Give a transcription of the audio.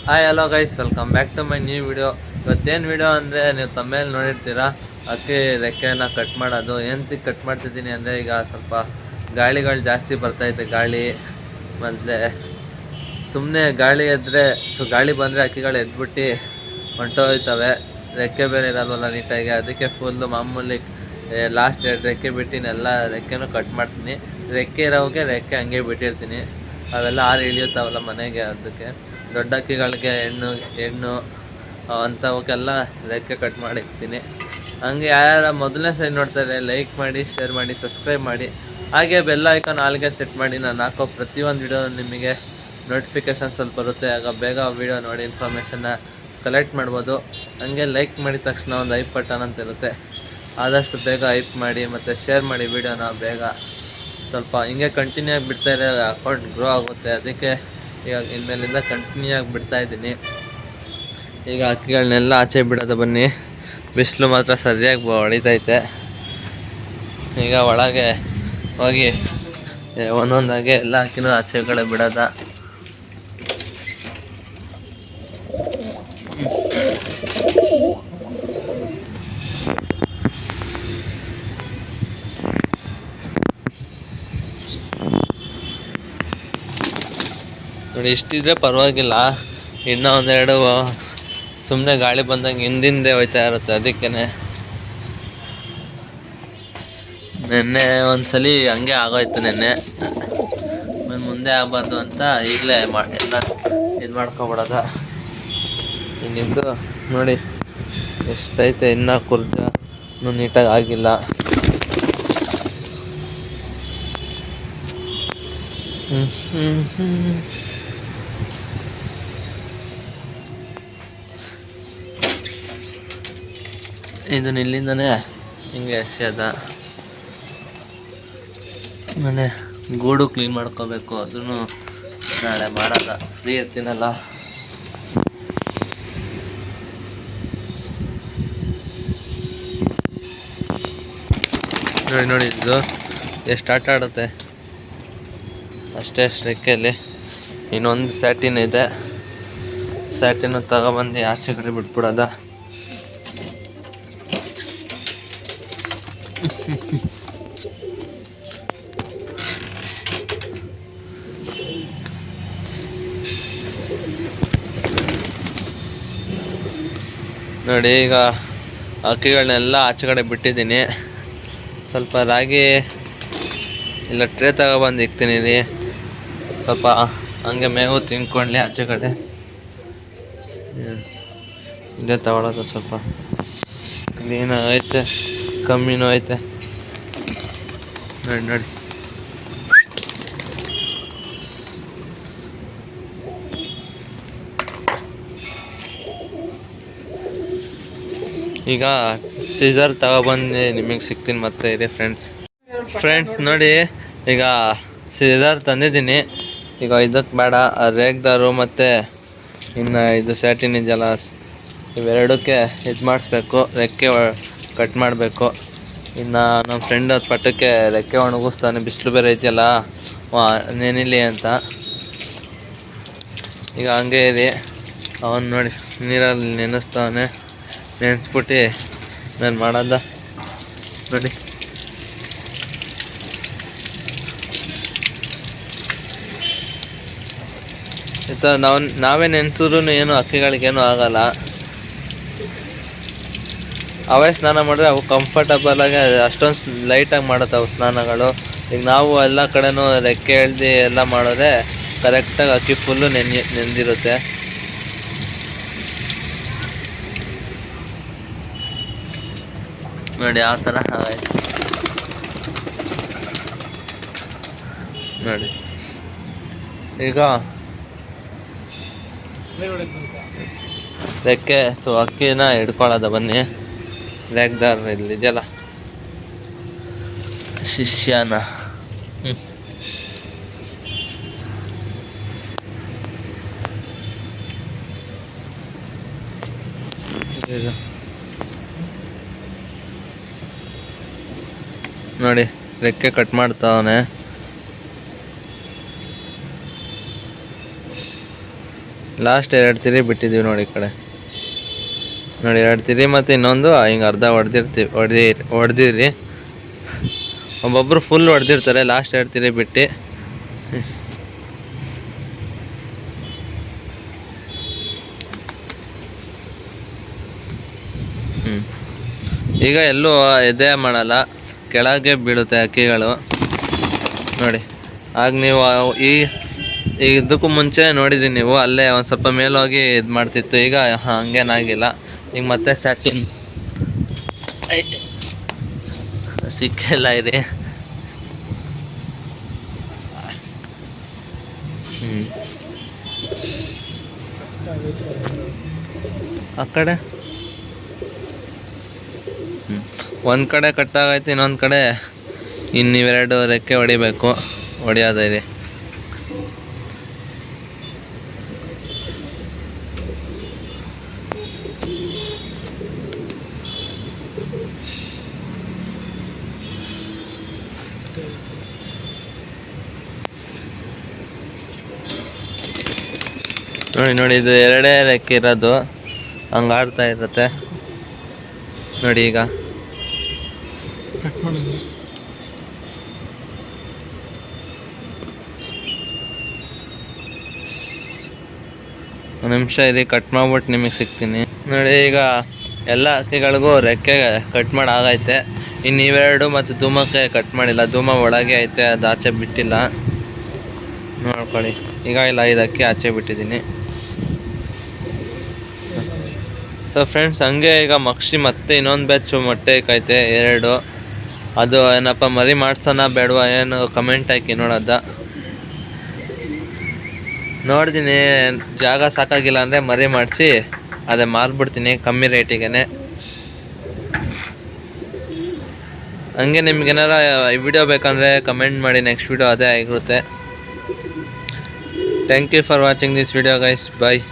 Hi hello guys, welcome back to my new video. ಇವತ್ತೇನು video ಅಂದರೆ ನೀವು ತಮ್ಮೇಲೆ ನೋಡಿರ್ತೀರಾ, ಅಕ್ಕಿ ರೆಕ್ಕೆನ ಕಟ್ ಮಾಡೋದು. ಏನಂತ ಕಟ್ ಮಾಡ್ತಿದ್ದೀನಿ ಅಂದರೆ, ಈಗ ಸ್ವಲ್ಪ ಗಾಳಿಗಳು ಜಾಸ್ತಿ ಬರ್ತೈತೆ. ಗಾಳಿ ಮತ್ತು ಸುಮ್ಮನೆ ಗಾಳಿ ಎದ್ದರೆ ಗಾಳಿ ಬಂದರೆ ಅಕ್ಕಿಗಳು ಎದ್ಬಿಟ್ಟು ಹೊಂಟೋಯ್ತವೆ. ರೆಕ್ಕೆ ಬೇರೆ ಇರಲ್ವಲ್ಲ ನೀಟಾಗಿ, ಅದಕ್ಕೆ ಫುಲ್ಲು ಮಾಮೂಲಿ ಲಾಸ್ಟ್ 2 ರೆಕ್ಕೆ ಬಿಟ್ಟಿನೆಲ್ಲ ರೆಕ್ಕೆನೂ ಕಟ್ ಮಾಡ್ತೀನಿ. ರೆಕ್ಕೆ ಇರೋವಾಗ ರೆಕ್ಕೆ ಹಂಗೆ ಬಿಟ್ಟಿರ್ತೀನಿ, ಅವೆಲ್ಲ ಆರು ಇಳಿಯುತ್ತಾವಲ್ಲ ಮನೆಗೆ. ಅದಕ್ಕೆ ದೊಡ್ಡ ಅಕ್ಕಿಗಳಿಗೆ ಹೆಣ್ಣು ಅಂಥವಕ್ಕೆಲ್ಲ ರೆಕ್ಕೆ ಕಟ್ ಮಾಡಿರ್ತೀನಿ. ಹಂಗೆ ಯಾರು ಮೊದಲನೇ ಸರಿ ನೋಡ್ತಾರೆ, ಲೈಕ್ ಮಾಡಿ, ಶೇರ್ ಮಾಡಿ, ಸಬ್ಸ್ಕ್ರೈಬ್ ಮಾಡಿ, ಹಾಗೆ ಬೆಲ್ ಐಕಾನ್ ಆಲ್ಗೆ ಸೆಟ್ ಮಾಡಿ. ನಾನು ಹಾಕೋ ಪ್ರತಿಯೊಂದು ವಿಡಿಯೋ ನಿಮಗೆ ನೋಟಿಫಿಕೇಷನ್ಸಲ್ಲಿ ಬರುತ್ತೆ. ಆಗ ಬೇಗ ವಿಡಿಯೋ ನೋಡಿ ಇನ್ಫಾರ್ಮೇಷನ್ನ ಕಲೆಕ್ಟ್ ಮಾಡ್ಬೋದು. ಹಂಗೆ ಲೈಕ್ ಮಾಡಿದ ತಕ್ಷಣ ಒಂದು ಐಪ್ ಬಟನ್ ಅಂತ ಇರುತ್ತೆ, ಆದಷ್ಟು ಬೇಗ ಐಪ್ ಮಾಡಿ ಮತ್ತು ಶೇರ್ ಮಾಡಿ ವಿಡಿಯೋನ. ಬೇಗ ಸ್ವಲ್ಪ ಹಿಂಗೆ ಕಂಟಿನ್ಯೂ ಆಗಿ ಬಿಡ್ತಾಯಿದ್ರೆ ಅಕೌಂಟ್ ಗ್ರೋ ಆಗುತ್ತೆ. ಅದಕ್ಕೆ ಈಗ ಇನ್ಮೇಲಿಂದ ಕಂಟಿನ್ಯೂ ಆಗಿ ಬಿಡ್ತಾಯಿದ್ದೀನಿ. ಈಗ ಅಕ್ಕಿಗಳನ್ನೆಲ್ಲ ಆಚೆ ಬಿಡೋದು ಬನ್ನಿ. ಬಿಸಿಲು ಮಾತ್ರ ಸರಿಯಾಗಿ ಹೊಡಿತೈತೆ. ಈಗ ಒಳಗೆ ಹೋಗಿ ಒಂದೊಂದಾಗೆ ಎಲ್ಲ ಅಕ್ಕಿನೂ ಆಚೆ ಕಡೆ ಬಿಡೋದ. ನೋಡಿ, ಇಷ್ಟಿದ್ರೆ ಪರವಾಗಿಲ್ಲ. ಇನ್ನೂ ಒಂದೆರಡು ಸುಮ್ಮನೆ ಗಾಳಿ ಬಂದಂಗೆ ಹಿಂದಿಂದೆ ಹೋಯ್ತಾ ಇರುತ್ತೆ. ಅದಕ್ಕೇ ನೆನ್ನೆ ಒಂದ್ಸಲಿ ಹಂಗೆ ಆಗೋಯ್ತು. ನೆನ್ನೆ ಮುಂದೆ ಆಗಬಾರ್ದು ಅಂತ ಈಗಲೇ ಎಲ್ಲ ಇದು ಮಾಡ್ಕೊಬಿಡೋದ. ಹಿಂಗಿದ್ದು ನೋಡಿ ಎಷ್ಟೈತೆ. ಇನ್ನೂ ಕುರ್ಜನೂ ನೀಟಾಗಿ ಆಗಿಲ್ಲ. ಇದನ್ನ ಇಲ್ಲಿಂದನೇ ಹಿಂಗೆ ಎಸೆಯೋದ. ಆಮೇಲೆ ಗೂಡು ಕ್ಲೀನ್ ಮಾಡ್ಕೋಬೇಕು, ಅದನ್ನು ನಾಳೆ ಮಾಡೋದ. ಫ್ರೀ ಇರ್ತೀನಲ್ಲ. ನೋಡಿ ಇದು ಎಷ್ಟು ಆಟ ಆಡುತ್ತೆ. ಅಷ್ಟೇ ರೆಕ್ಕೆಯಲ್ಲಿ ಇನ್ನೊಂದು ಸ್ಯಾಟಿನ್ ಇದೆ. ಸ್ಯಾಟಿನ ತಗೊಬಂದು ಆಚೆ ಕಡೆ ಬಿಟ್ಬಿಡೋದ. ನೋಡಿ, ಈಗ ಅಕ್ಕಿಗಳನ್ನೆಲ್ಲ ಆಚೆ ಕಡೆ ಬಿಟ್ಟಿದ್ದೀನಿ. ಸ್ವಲ್ಪ ರಾಗಿ ಇಲ್ಲ ಟ್ರೇ ತಗೊಬಂದು ಇಕ್ತೀನಿ. ಸ್ವಲ್ಪ ಹಂಗೆ ಮೇವು ತಿನ್ಕೊಳ್ಳಿ ಆಚೆ ಕಡೆ. ಇದೇ ತಗೊಳ್ಳೋದು. ಸ್ವಲ್ಪ ಕ್ಲೀನಾಗಿ ಐತೆ, ಕಮ್ಮಿನೂ ಐತೆ. ನೋಡಿ ಈಗ ಸೀಸರ್ ತಗೊಬಂದು ನಿಮಗೆ ಸಿಗ್ತೀನಿ ಮತ್ತೆ. ಇದೆ ಫ್ರೆಂಡ್ಸ್ ನೋಡಿ, ಈಗ ಸೀಸರ್ ತಂದಿದ್ದೀನಿ. ಈಗ ಇದಕ್ಕೆ ಬೇಡ, ರೇಗ್ದಾರು ಮತ್ತು ಇನ್ನು ಇದು ಸ್ಯಾಟಿನ್ ಇದೆಯಲ್ಲ, ಇವೆರಡಕ್ಕೆ ಇದು ಮಾಡಿಸ್ಬೇಕು. ರೆಕ್ಕೆ ಕಟ್ ಮಾಡಬೇಕು. ಇನ್ನು ನಮ್ಮ ಫ್ರೆಂಡ್ ಅದು ಪಟ್ಟಕ್ಕೆ ರೆಕ್ಕೆ ಒಣಗಿಸ್ತಾನೆ. ಬಿಸಿಲು ಬೇರೆ ಐತಿಯಲ್ಲ, ನೆನಿಲಿ ಅಂತ. ಈಗ ಹಂಗೆ ಇರಿ. ಅವನು ನೋಡಿ ನೀರಲ್ಲಿ ನೆನೆಸ್ತಾವನೆ. ನೆನೆಸ್ಬಿಟ್ಟು ನಾನು ಮಾಡೋದ ನೋಡಿ. ನಾವೇ ನೆನೆಸಿದ್ರು ಏನು ಅಕ್ಕಿಗಳಿಗೇನು ಆಗಲ್ಲ. ಅವೇ ಸ್ನಾನ ಮಾಡಿದ್ರೆ ಅವು ಕಂಫರ್ಟಬಲಾಗಿ ಅಷ್ಟೊಂದು ಲೈಟಾಗಿ ಮಾಡುತ್ತೆ ಅವು ಸ್ನಾನಗಳು. ಈಗ ನಾವು ಎಲ್ಲ ಕಡೆನೂ ರೆಕ್ಕೆ ಎಳ್ದು ಎಲ್ಲ ಮಾಡಿದ್ರೆ ಕರೆಕ್ಟಾಗಿ ಅಕ್ಕಿ ಫುಲ್ಲು ನೆಂದಿರುತ್ತೆ. ನೋಡಿ ಯಾವ ಥರ ಆಯ್ತು ನೋಡಿ. ಈಗ ರೆಕ್ಕೆ ಅಕ್ಕಿನ ಹಿಡ್ಕೊಳ್ಳೋದ ಬನ್ನಿ. ರೇಗ್ದಾರ್ ಇದೆಯಲ್ಲ, ಶಿಷ್ಯನ ನೋಡಿ, ರೆಕ್ಕೆ ಕಟ್ ಮಾಡ್ತಾವನೆ. ಲಾಸ್ಟ್ 2 ತಿರಿ ಬಿಟ್ಟಿದ್ದೀವಿ ನೋಡಿ. ಈ ಕಡೆ ನೋಡಿ 2 ತಿರಿ ಮತ್ತು ಇನ್ನೊಂದು ಹಿಂಗೆ ಅರ್ಧ ಹೊಡೆದಿರಿ. ಒಬ್ಬೊಬ್ಬರು ಫುಲ್ ಹೊಡೆದಿರ್ತಾರೆ, ಲಾಸ್ಟ್ 2 ತಿರಿ ಬಿಟ್ಟು. ಈಗ ಎಲ್ಲೂ ಎದೆ ಮಾಡಲ್ಲ, ಕೆಳಗೆ ಬೀಳುತ್ತೆ ಅಕ್ಕಿಗಳು ನೋಡಿ. ಆಗ ನೀವು ಇದಕ್ಕೂ ಮುಂಚೆ ನೋಡಿದ್ರಿ ನೀವು, ಅಲ್ಲೇ ಒಂದು ಸ್ವಲ್ಪ ಮೇಲೋಗಿ ಇದು ಮಾಡ್ತಿತ್ತು. ಈಗ ಹಂಗೇನಾಗಿಲ್ಲ. ಈಗ ಮತ್ತೆ ಸ್ಟಾರ್ಟಿಂಗ್ ಸಿಕ್ಕೆಲ್ಲ ಇದೆ. ಆ ಕಡೆ ಒಂದು ಕಡೆ ಕಟ್ಟಾಗೈತೆ, ಇನ್ನೊಂದು ಕಡೆ ಇನ್ನಿವೆರಡು ರೆಕ್ಕೆ ಹೊಡಿಬೇಕು, ಹೊಡೆಯೋದಿದೆ. ನೋಡಿ ಇದು 2 ರೆಕ್ಕೆ ಇರೋದು, ಹಂಗೆ ಆಡ್ತಾ ಇರುತ್ತೆ ನೋಡಿ. ಈಗ ಒಂದು ನಿಮಿಷ ಇದೆ, ಕಟ್ ಮಾಡ್ಬಿಟ್ಟು ನಿಮಗೆ ಸಿಗ್ತೀನಿ ನೋಡಿ. ಈಗ ಎಲ್ಲ ಅಕ್ಕಿಗಳಿಗೂ ರೆಕ್ಕೆ ಕಟ್ ಮಾಡಿ ಆಗೈತೆ. ಇನ್ನು ಇವೆರಡು ಮತ್ತು ಧೂಮಕ್ಕೆ ಕಟ್ ಮಾಡಿಲ್ಲ, ಧೂಮ ಒಳಗೆ ಐತೆ, ಅದು ಆಚೆ ಬಿಟ್ಟಿಲ್ಲ ನೋಡ್ಕೊಳ್ಳಿ. ಈಗ ಇಲ್ಲ 5 ಅಕ್ಕಿ ಆಚೆ ಬಿಟ್ಟಿದ್ದೀನಿ. ಸೊ ಫ್ರೆಂಡ್ಸ್, ಹಂಗೆ ಈಗ ಮಕ್ಷಿ ಮತ್ತೆ ಇನ್ನೊಂದು ಬ್ಯಾಚ್ ಮೊಟ್ಟೆ ಇಕ್ಕೈತೆ 2. ಅದು ಏನಪ್ಪ ಮರಿ ಮಾಡ್ಸೋಣ ಬೇಡವಾ ಏನು ಕಮೆಂಟ್ ಹಾಕಿ ನೋಡೋದ. ನೋಡ್ತೀನಿ, ಜಾಗ ಸಾಕಾಗಿಲ್ಲ ಅಂದರೆ ಮರಿ ಮಾಡಿಸಿ ಅದೇ ಮಾರ್ಬಿಡ್ತೀನಿ ಕಮ್ಮಿ ರೇಟಿಗೆ. ಹಂಗೆ ನಿಮ್ಗೇನಾರ ವಿಡಿಯೋ ಬೇಕಂದರೆ ಕಮೆಂಟ್ ಮಾಡಿ, ನೆಕ್ಸ್ಟ್ ವಿಡಿಯೋ ಅದೇ ಆಗಿರುತ್ತೆ. Thank you for watching this video guys, bye.